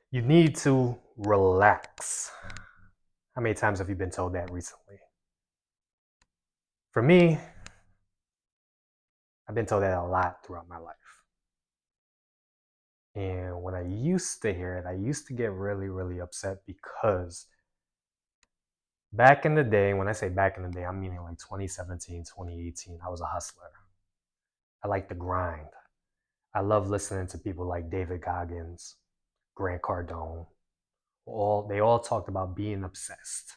You need to relax. How many times have you been told that recently? For me, I've been told that a lot throughout my life. And when I used to hear it, I used to get really, really upset because back in the day, when I say back in the day, I'm meaning like 2017, 2018, I was a hustler. I like the grind. I love listening to people like David Goggins, Grant Cardone. They all talked about being obsessed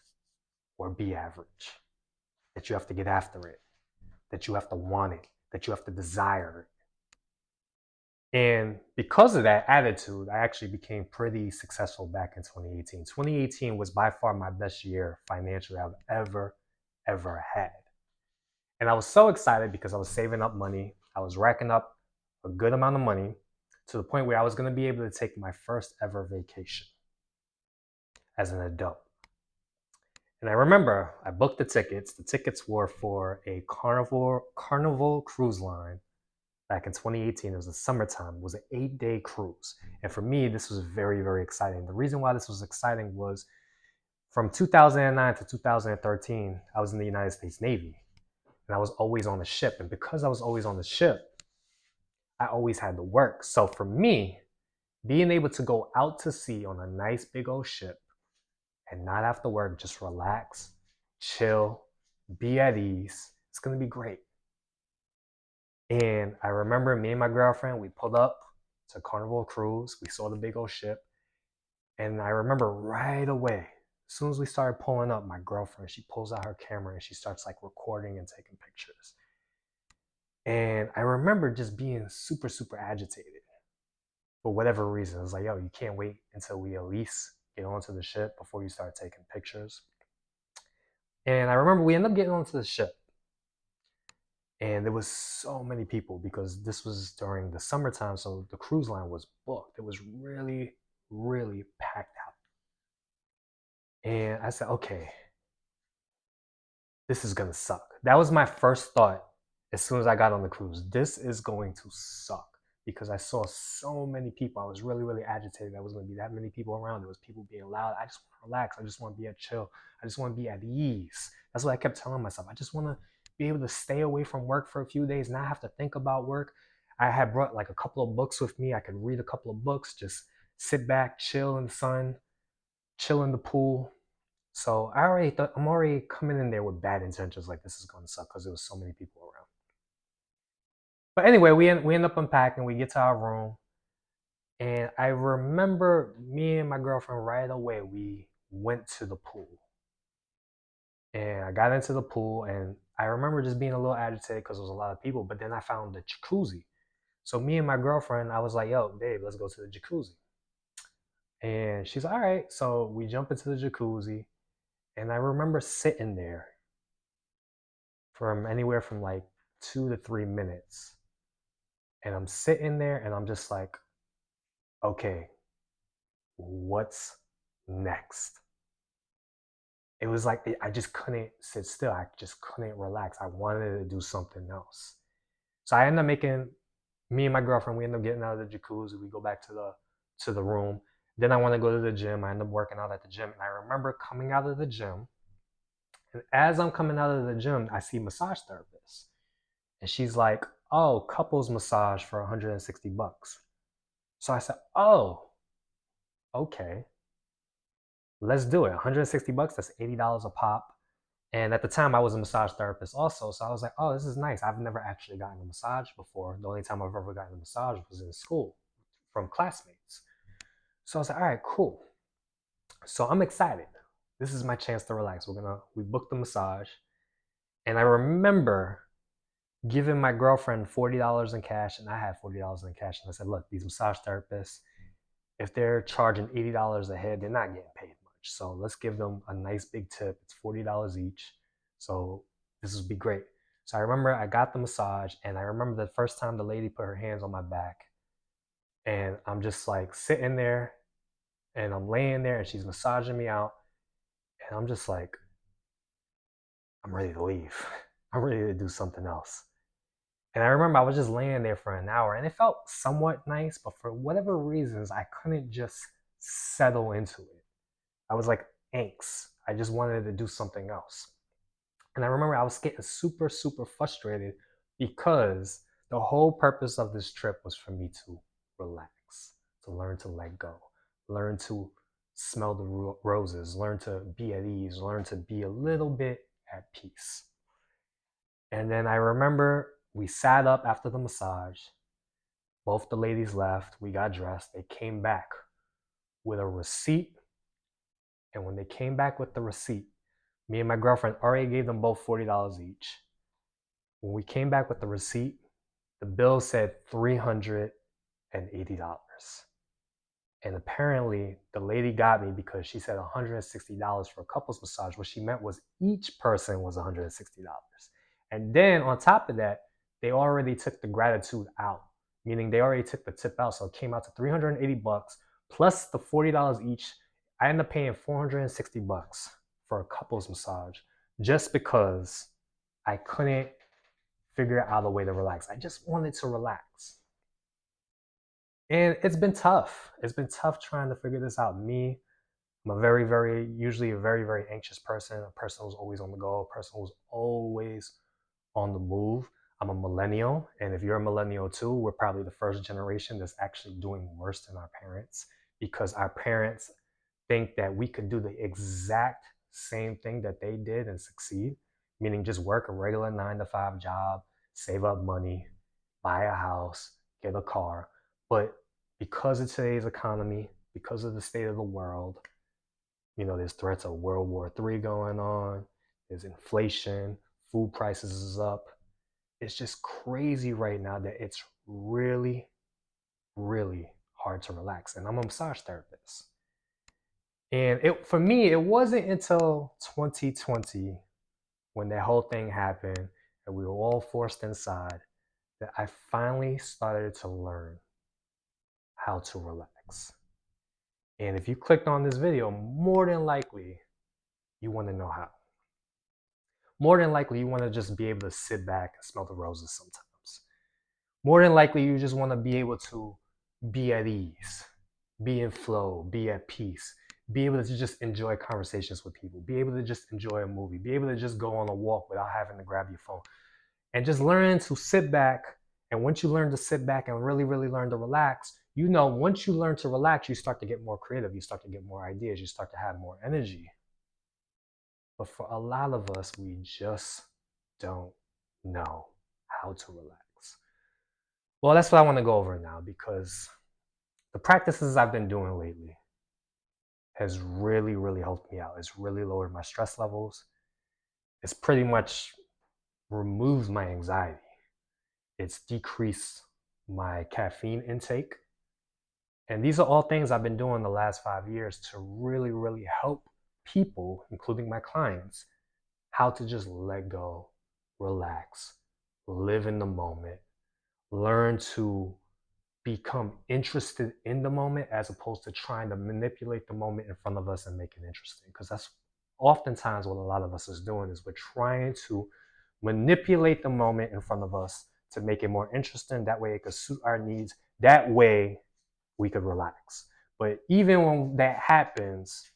or be average, that you have to get after it, that you have to want it, that you have to desire it. And because of that attitude, I actually became pretty successful back in 2018. 2018 was by far my best year financially I've ever had. And I was so excited because I was saving up money. I was racking up a good amount of money to the point where I was going to be able to take my first ever vacation as an adult. And I remember I booked the tickets. The tickets were for a Carnival cruise line back in 2018. It was the summertime. It was an 8-day cruise. And for me, this was very, very exciting. The reason why this was exciting was from 2009 to 2013, I was in the United States Navy and I was always on the ship. And because I was always on the ship, I always had to work. So for me, being able to go out to sea on a nice big old ship and not have to work, just relax, chill, be at ease, it's going to be great. And I remember me and my girlfriend, we pulled up to Carnival Cruise. We saw the big old ship. And I remember right away, as soon as we started pulling up, my girlfriend, she pulls out her camera and she starts like recording and taking pictures. And I remember just being super, super agitated for whatever reason. It was like, yo, you can't wait until we at least get onto the ship before you start taking pictures. And I remember we ended up getting onto the ship. And there was so many people because this was during the summertime, so the cruise line was booked. It was really, really packed out. And I said, okay, this is gonna suck. That was my first thought as soon as I got on the cruise. This is going to suck because I saw so many people. I was really, really agitated. There was gonna be that many people around. There was people being loud. I just want to relax. I just want to be at chill. I just want to be at ease. That's what I kept telling myself. I just want to be able to stay away from work for a few days, not have to think about work. I had brought like a couple of books with me. I could read a couple of books, just sit back, chill in the sun, chill in the pool, so I already thought I'm already coming in there with bad intentions, like this is gonna suck because there was so many people around. But anyway, we end up unpacking. We get to our room, and I remember me and my girlfriend right away. We went to the pool, and I got into the pool, and I remember just being a little agitated because there was a lot of people. But then I found the jacuzzi. So me and my girlfriend, I was like, "Yo, babe, let's go to the jacuzzi." And she's like, "All right." So we jump into the jacuzzi, and I remember sitting there from anywhere from like 2 to 3 minutes. And I'm sitting there and I'm just like, okay, what's next? It was like I just couldn't sit still. I just couldn't relax. I wanted to do something else. So I ended up making me and my girlfriend, we end up getting out of the jacuzzi. We go back to the room. Then I want to go to the gym. I end up working out at the gym. And I remember coming out of the gym. And as I'm coming out of the gym, I see massage therapists. And she's like, oh, couples massage for 160 bucks. So I said, oh, okay, let's do it. 160 bucks, that's $80 a pop. And at the time, I was a massage therapist also. So I was like, oh, this is nice. I've never actually gotten a massage before. The only time I've ever gotten a massage was in school from classmates. So I was like, all right, cool. So I'm excited. This is my chance to relax. We booked the massage. And I remember giving my girlfriend $40 in cash, and I had $40 in cash. And I said, look, these massage therapists, if they're charging $80 a head, they're not getting paid much. So let's give them a nice big tip. It's $40 each. So this would be great. So I remember I got the massage, and I remember the first time the lady put her hands on my back, and I'm just like sitting there, and I'm laying there, and she's massaging me out, and I'm just like, I'm ready to leave. I'm ready to do something else. And I remember I was just laying there for an hour and it felt somewhat nice, but for whatever reasons, I couldn't just settle into it. I was like angst. I just wanted to do something else. And I remember I was getting super, super frustrated because the whole purpose of this trip was for me to relax, to learn to let go, learn to smell the roses, learn to be at ease, learn to be a little bit at peace. And then I remember we sat up after the massage. Both the ladies left. We got dressed. They came back with a receipt. And when they came back with the receipt, me and my girlfriend already gave them both $40 each. When we came back with the receipt, the bill said $380. And apparently, the lady got me because she said $160 for a couples massage. What she meant was each person was $160. And then on top of that, they already took the gratitude out, meaning they already took the tip out. So it came out to $380 plus the $40 each. I ended up paying $460 for a couples massage just because I couldn't figure out a way to relax. I just wanted to relax. And it's been tough. It's been tough trying to figure this out. I'm usually a very, very anxious person, a person who's always on the go, a person who's always on the move. I'm a millennial, and if you're a millennial too, we're probably the first generation that's actually doing worse than our parents, because our parents think that we could do the exact same thing that they did and succeed, meaning just work a regular 9 to 5 job, save up money, buy a house, get a car. But because of today's economy, because of the state of the world, there's threats of World War III going on, there's inflation, food prices is up. It's just crazy right now that it's really, really hard to relax. And I'm a massage therapist. And for me, it wasn't until 2020 when that whole thing happened and we were all forced inside that I finally started to learn how to relax. And if you clicked on this video, more than likely, you want to know how. More than likely, you want to just be able to sit back and smell the roses sometimes. More than likely, you just want to be able to be at ease, be in flow, be at peace, be able to just enjoy conversations with people, be able to just enjoy a movie, be able to just go on a walk without having to grab your phone, and just learn to sit back. And once you learn to sit back and really, really learn to relax, once you learn to relax, you start to get more creative, you start to get more ideas, you start to have more energy. But for a lot of us, we just don't know how to relax. Well, that's what I want to go over now, because the practices I've been doing lately has really, really helped me out. It's really lowered my stress levels. It's pretty much removed my anxiety. It's decreased my caffeine intake. And these are all things I've been doing the last 5 years to really, really help people, including my clients, how to just let go, relax, live in the moment, learn to become interested in the moment as opposed to trying to manipulate the moment in front of us and make it interesting. Because that's oftentimes what a lot of us is doing, is we're trying to manipulate the moment in front of us to make it more interesting. That way it could suit our needs. That way we could relax. But even when that happens,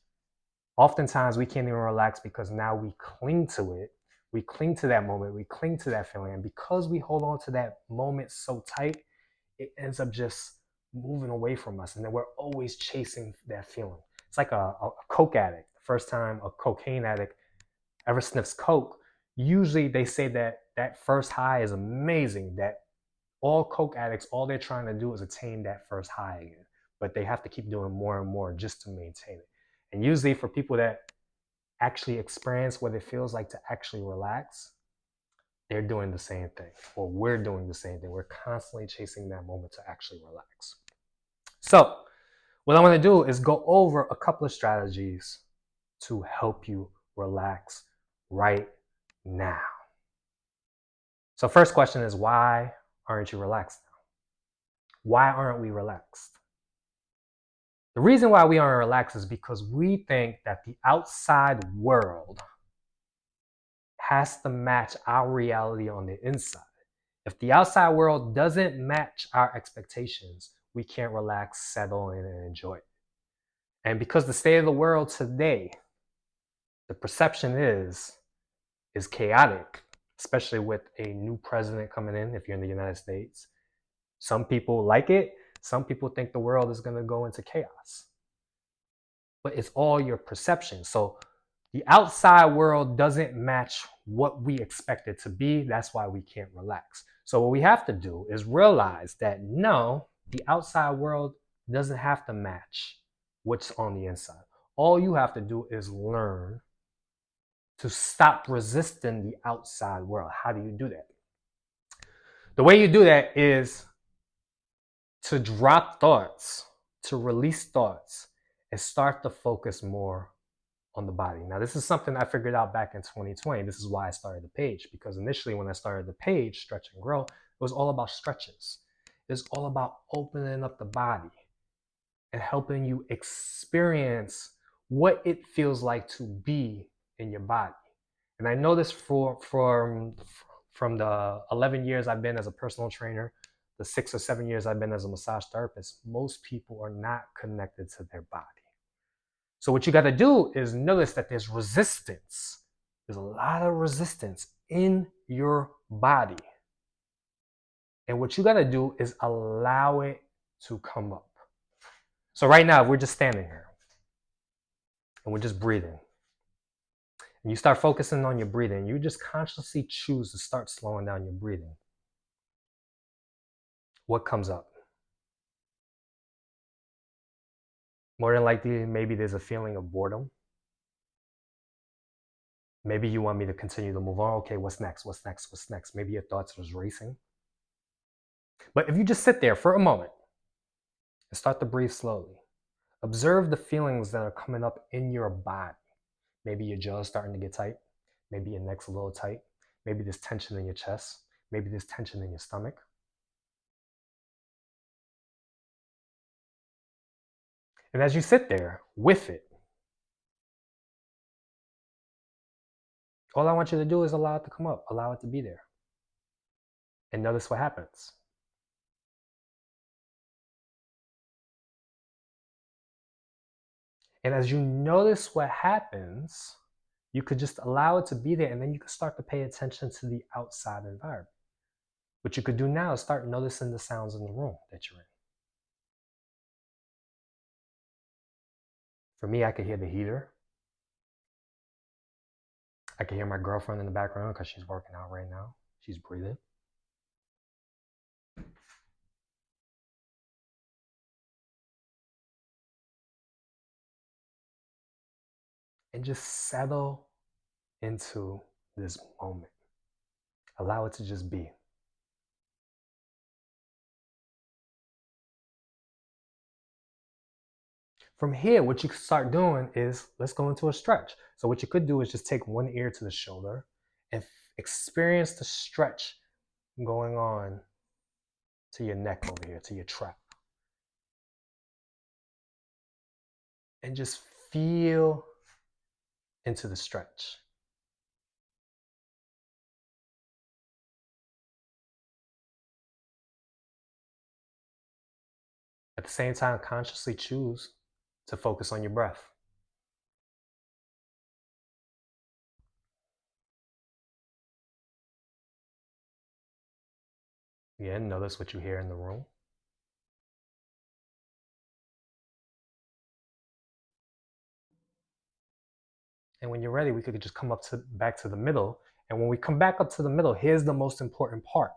oftentimes we can't even relax because now we cling to it. We cling to that moment. We cling to that feeling. And because we hold on to that moment so tight, it ends up just moving away from us. And then we're always chasing that feeling. It's like a Coke addict. The first time a cocaine addict ever sniffs Coke, usually they say that first high is amazing, that all Coke addicts, all they're trying to do is attain that first high again. But they have to keep doing more and more just to maintain it. And usually for people that actually experience what it feels like to actually relax, they're doing the same thing, or we're doing the same thing. We're constantly chasing that moment to actually relax. So what I want to do is go over a couple of strategies to help you relax right now. So first question is, why aren't you relaxed now? Why aren't we relaxed? The reason why we aren't relaxed is because we think that the outside world has to match our reality on the inside. If the outside world doesn't match our expectations, we can't relax, settle in, and enjoy it. And because the state of the world today, the perception is chaotic, especially with a new president coming in if you're in the United States. Some people like it, some people think the world is going to go into chaos. But it's all your perception. So the outside world doesn't match what we expect it to be. That's why we can't relax. So what we have to do is realize that no, the outside world doesn't have to match what's on the inside. All you have to do is learn to stop resisting the outside world. How do you do that? The way you do that is to drop thoughts, to release thoughts, and start to focus more on the body. Now, this is something I figured out back in 2020. This is why I started the page, because initially when I started the page, Stretch and Grow, it was all about stretches. It's all about opening up the body and helping you experience what it feels like to be in your body. And I know this from the 11 years I've been as a personal trainer, the 6 or 7 years I've been as a massage therapist, most people are not connected to their body. So what you got to do is notice that there's resistance. There's a lot of resistance in your body. And what you got to do is allow it to come up. So right now, we're just standing here and we're just breathing. And you start focusing on your breathing. You just consciously choose to start slowing down your breathing. What comes up? More than likely, maybe there's a feeling of boredom. Maybe you want me to continue to move on. Okay, what's next? What's next? What's next? Maybe your thoughts was racing. But if you just sit there for a moment and start to breathe slowly, observe the feelings that are coming up in your body. Maybe your jaw is starting to get tight. Maybe your neck's a little tight. Maybe there's tension in your chest. Maybe there's tension in your stomach. And as you sit there with it, all I want you to do is allow it to come up, allow it to be there. And notice what happens. And as you notice what happens, you could just allow it to be there, and then you can start to pay attention to the outside environment. What you could do now is start noticing the sounds in the room that you're in. For me, I could hear the heater. I can hear my girlfriend in the background because she's working out right now. She's breathing. And just settle into this moment. Allow it to just be. From here, what you can start doing is, let's go into a stretch. So what you could do is just take one ear to the shoulder and experience the stretch going on to your neck over here, to your trap. And just feel into the stretch. At the same time, consciously choose to focus on your breath. Again, notice what you hear in the room. And when you're ready, we could just come back to the middle. And when we come back up to the middle, here's the most important part.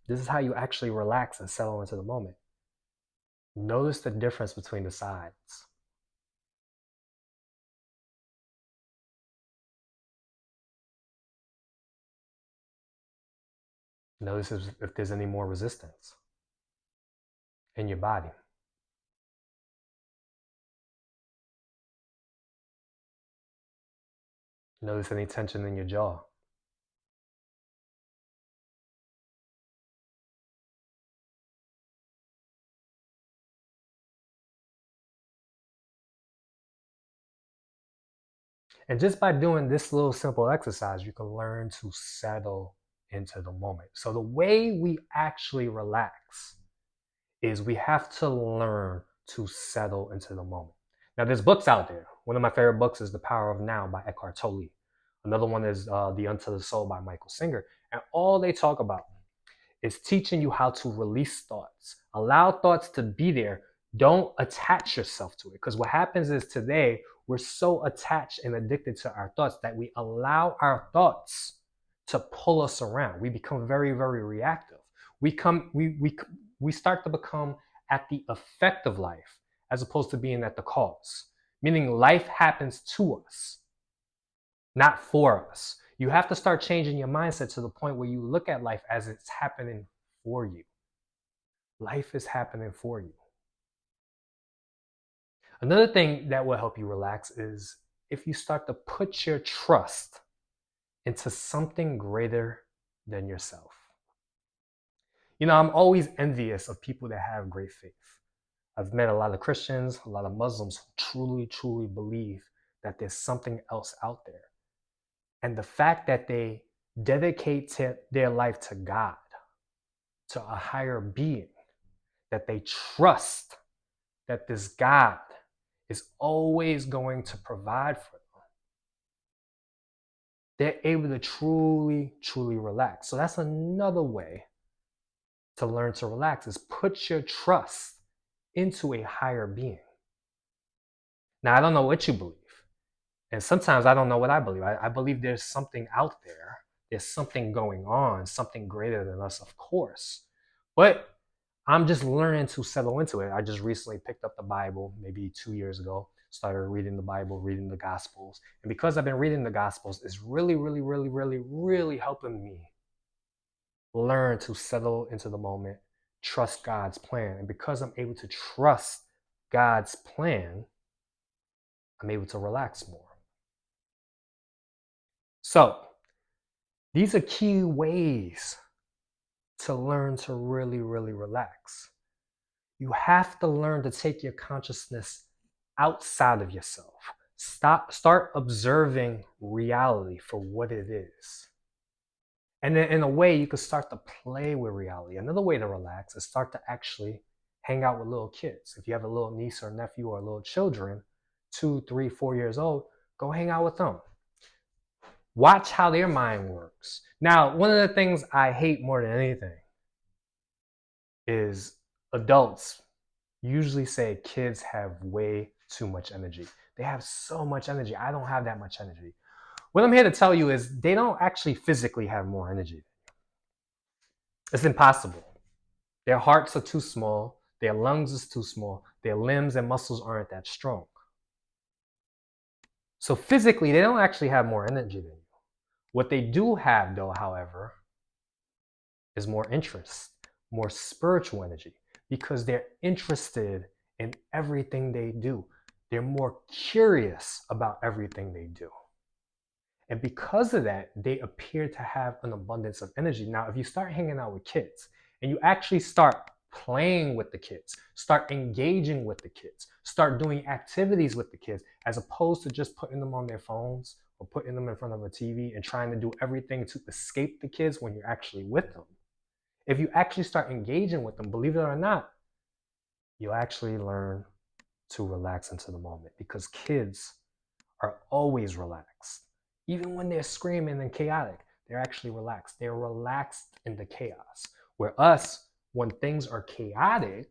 This is how you actually relax and settle into the moment. Notice the difference between the sides. Notice if there's any more resistance in your body. Notice any tension in your jaw. And just by doing this little simple exercise, you can learn to settle into the moment. So the way we actually relax is we have to learn to settle into the moment. Now, there's books out there. One of my favorite books is The Power of Now by Eckhart Tolle. Another one is The Unto the Soul by Michael Singer. And all they talk about is teaching you how to release thoughts. Allow thoughts to be there. Don't attach yourself to it. Because what happens is today, we're so attached and addicted to our thoughts that we allow our thoughts to pull us around. We become very, very reactive. We start to become at the effect of life as opposed to being at the cause. Meaning life happens to us, not for us. You have to start changing your mindset to the point where you look at life as it's happening for you. Life is happening for you. Another thing that will help you relax is if you start to put your trust into something greater than yourself. You know, I'm always envious of people that have great faith. I've met a lot of Christians, a lot of Muslims who truly, truly believe that there's something else out there. And the fact that they dedicate their life to God, to a higher being, that they trust that this God is always going to provide for them, they're able to truly, truly relax. So that's another way to learn to relax, is put your trust into a higher being. Now, I don't know what you believe. And sometimes I don't know what I believe. I believe there's something out there. There's something going on, something greater than us, of course. But I'm just learning to settle into it. I just recently picked up the Bible maybe 2 years ago, started reading the Bible, reading the Gospels. And because I've been reading the Gospels, it's really, really, really, really, really helping me learn to settle into the moment, trust God's plan. And because I'm able to trust God's plan, I'm able to relax more. So, these are key ways to learn to really, really relax. You have to learn to take your consciousness outside of yourself. Start observing reality for what it is. And then in a way, you can start to play with reality. Another way to relax is start to actually hang out with little kids. If you have a little niece or nephew or little children, 2, 3, 4 years old, go hang out with them. Watch how their mind works. Now, one of the things I hate more than anything is adults usually say kids have way too much energy. They have so much energy. I don't have that much energy. What I'm here to tell you is they don't actually physically have more energy. It's impossible. Their hearts are too small. Their lungs is too small. Their limbs and muscles aren't that strong. So physically, they don't actually have more energy than you. What they do have, though, however, is more interest, more spiritual energy, because they're interested in everything they do. They're more curious about everything they do. And because of that, they appear to have an abundance of energy. Now, if you start hanging out with kids and you actually start playing with the kids, start engaging with the kids, start doing activities with the kids, as opposed to just putting them on their phones or putting them in front of a TV and trying to do everything to escape the kids when you're actually with them. If you actually start engaging with them, believe it or not, you'll actually learn to relax into the moment, because kids are always relaxed. Even when they're screaming and chaotic, they're actually relaxed. They're relaxed in the chaos. Where us, when things are chaotic,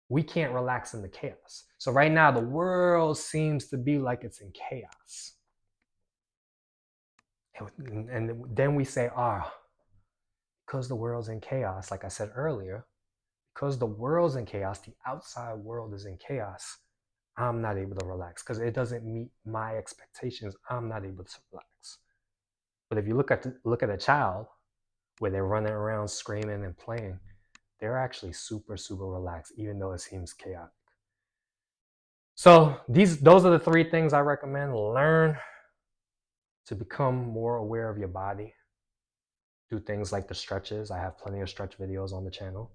we can't relax in the chaos. So right now, the world seems to be like it's in chaos. And then we say, because the world's in chaos, like I said earlier, because the world's in chaos, the outside world is in chaos, I'm not able to relax because it doesn't meet my expectations. I'm not able to relax. But if you look at a child where they're running around screaming and playing, they're actually super, super relaxed, even though it seems chaotic. So those are the 3 things I recommend. Learn to become more aware of your body. Do things like the stretches. I have plenty of stretch videos on the channel.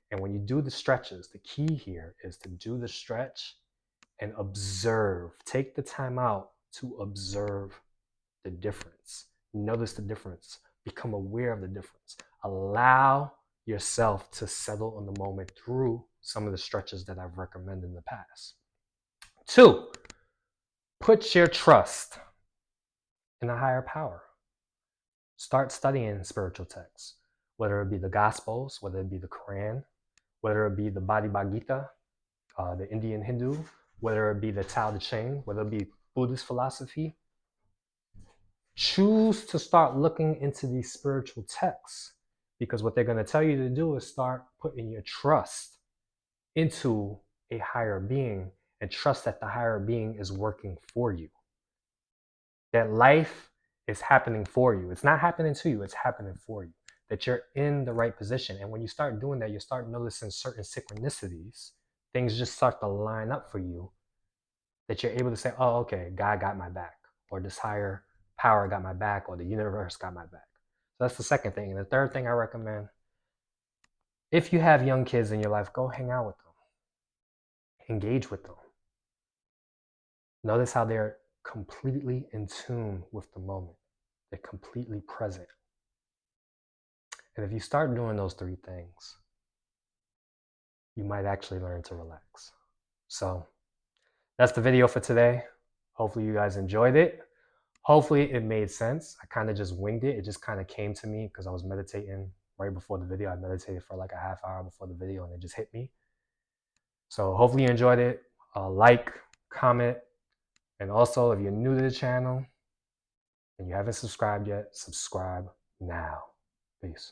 And when you do the stretches, the key here is to do the stretch and observe. Take the time out to observe the difference. Notice the difference. Become aware of the difference. Allow yourself to settle in the moment through some of the stretches that I've recommended in the past. 2, put your trust in a higher power. Start studying spiritual texts, whether it be the Gospels, whether it be the Quran, whether it be the Bhagavad Gita, the Indian Hindu, whether it be the Tao Te Ching, whether it be Buddhist philosophy. Choose to start looking into these spiritual texts, because what they're going to tell you to do is start putting your trust into a higher being and trust that the higher being is working for you. That life is happening for you. It's not happening to you, it's happening for you. That you're in the right position. And when you start doing that, you start noticing certain synchronicities. Things just start to line up for you, that you're able to say, oh, okay, God got my back, or this higher power got my back, or the universe got my back. So that's the second thing. And the third thing I recommend, if you have young kids in your life, go hang out with them. Engage with them. Notice how they're completely in tune with the moment. They're completely present. And if you start doing those 3 things, you might actually learn to relax. So that's the video for today. Hopefully you guys enjoyed it. Hopefully it made sense. I kind of just winged it. It just kind of came to me because I was meditating right before the video. I meditated for like a half hour before the video and it just hit me. So hopefully you enjoyed it. Like, comment, and also if you're new to the channel and you haven't subscribed yet, subscribe now. Peace.